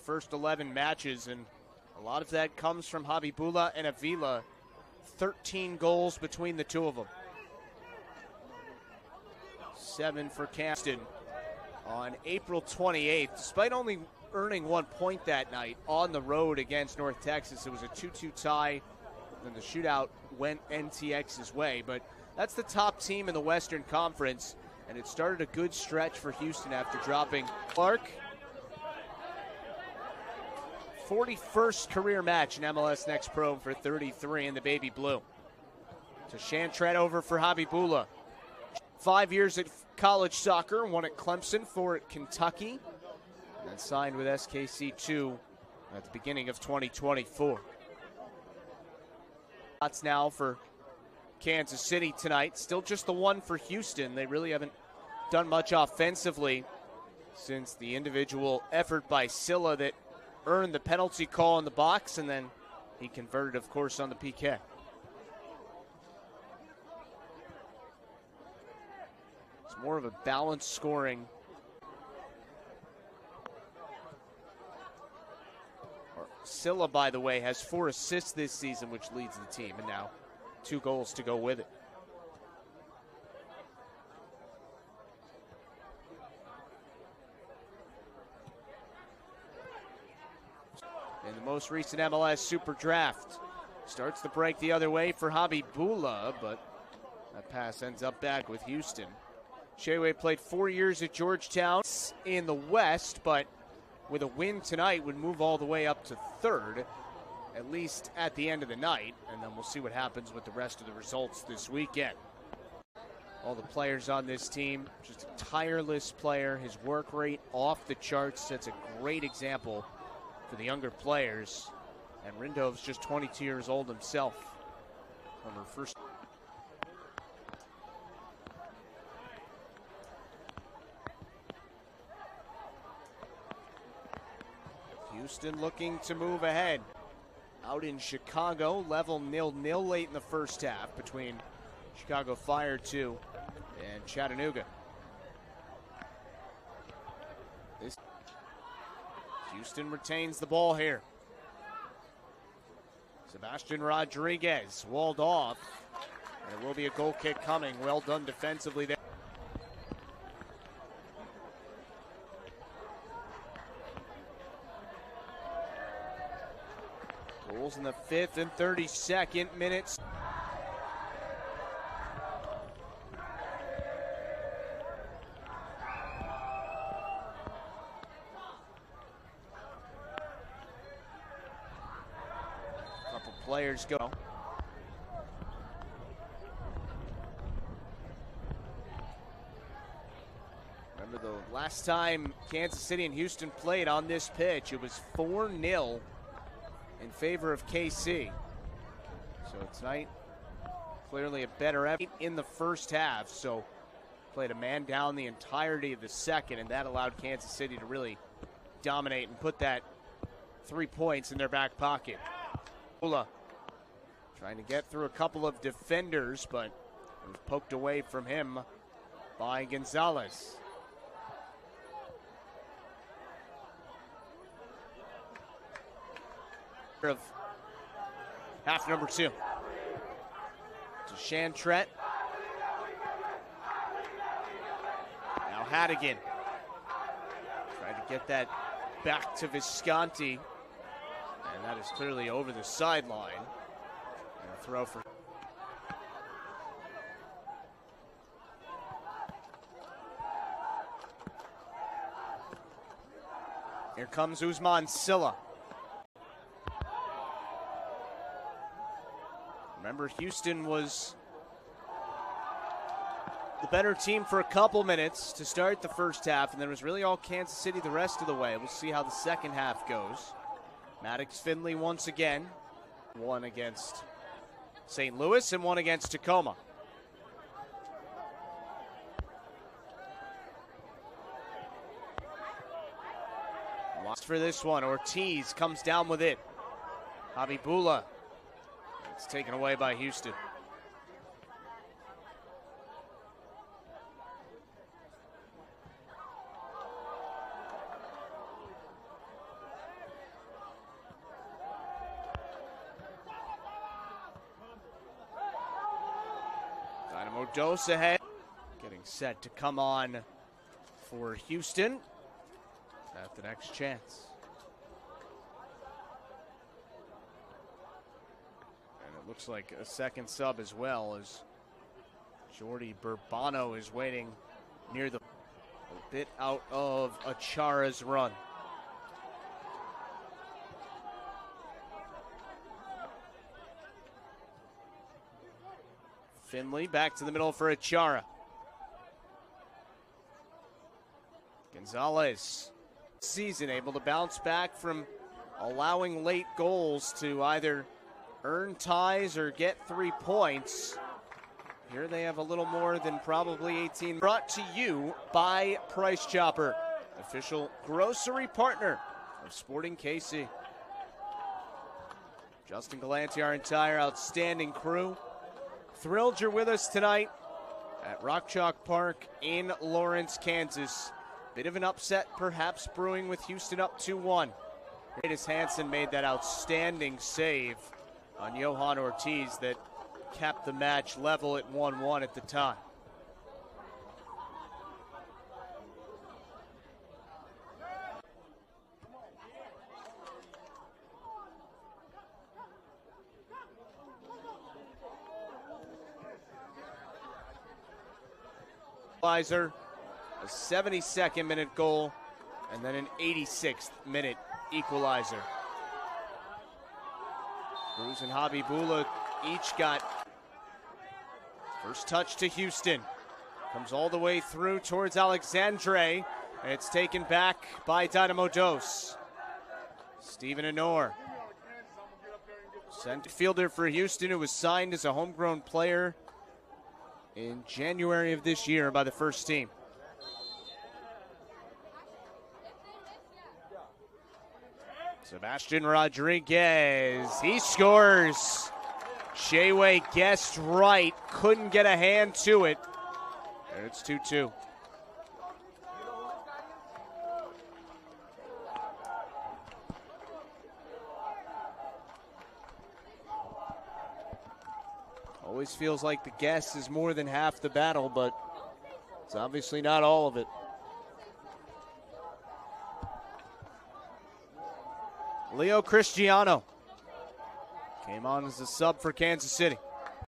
first 11 matches, and a lot of that comes from Habibullah and Avila. 13 goals between the two of them. 7 for Houston on April 28th. Despite only earning 1 point that night on the road against North Texas, it was a 2-2 tie. Then the shootout went NTX's way, but that's the top team in the Western Conference, and it started a good stretch for Houston after dropping Clark. 41st career match in MLS Next Pro for 33 in the baby blue. So Shantret over for Habibullah. 5 years at college soccer, one at Clemson, 4 at Kentucky, and then signed with SKC2 at the beginning of 2024. Shots now for Kansas City tonight. Still just the one for Houston. They really haven't done much offensively since the individual effort by Silla that earned the penalty call in the box, and then he converted, of course, on the PK. It's more of a balanced scoring. Silla, by the way, has 4 assists this season, which leads the team, and now 2 goals to go with it. In the most recent MLS Super Draft, starts the break the other way for Habibullah, but that pass ends up back with Houston. Sheway played 4 years at Georgetown in the West, but with a win tonight would move all the way up to 3rd, at least at the end of the night, and then we'll see what happens with the rest of the results this weekend. All the players on this team, just a tireless player. His work rate off the charts, sets a great example for the younger players, and Rindov's just 22 years old himself. From her first. Houston looking to move ahead. Out in Chicago, level 0-0 late in the first half between Chicago Fire 2 and Chattanooga. Houston retains the ball here. Sebastian Rodríguez walled off, and it will be a goal kick coming. Well done defensively there. Goals in the 5th and 32nd minutes. Couple players go. Remember the last time Kansas City and Houston played on this pitch, it was 4-0 in favor of KC. So tonight, clearly a better effort in the first half. So played a man down the entirety of the second, and that allowed Kansas City to really dominate and put that 3 points in their back pocket. Ula trying to get through a couple of defenders, but it was poked away from him by Gonzalez. Of half number 2 to Shantret. Now Hadigan trying to get that back to Visconti, and that is clearly over the sideline. And a throw for here comes Usman Silla. Remember, Houston was the better team for a couple minutes to start the first half, and then it was really all Kansas City the rest of the way. We'll see how the second half goes. Maddox Finley once again. One against St. Louis and one against Tacoma. Lost for this one. Ortiz comes down with it. Habibullah. It's taken away by Houston. Dynamo Dos ahead. Getting set to come on for Houston at the next chance. And it looks like a second sub as well, as Jordi Bourbano is waiting near a bit out of Achara's run. Finley back to the middle for Achara. Gonzalez, season able to bounce back from allowing late goals to either earn ties or get 3 points. Here they have a little more than probably 18. Brought to you by Price Chopper, official grocery partner of Sporting KC. Justin Galanti, our entire outstanding crew. Thrilled you're with us tonight at Rock Chalk Park in Lawrence, Kansas. Bit of an upset perhaps brewing with Houston up 2-1. Greatest Hansen made that outstanding save on Johan Ortiz that capped the match level at 1-1 at the time. A 72nd minute goal and then an 86th minute equalizer. Cruz and Habibullah each got first touch to Houston. Comes all the way through towards Alexandre, and it's taken back by Dynamo Dos. Steven Anor, center fielder for Houston, who was signed as a homegrown player in January of this year by the first team. Sebastian Rodríguez, he scores. Sheway guessed right, couldn't get a hand to it, and it's 2-2. Always feels like the guess is more than half the battle, but it's obviously not all of it. Leo Cristiano came on as a sub for Kansas City.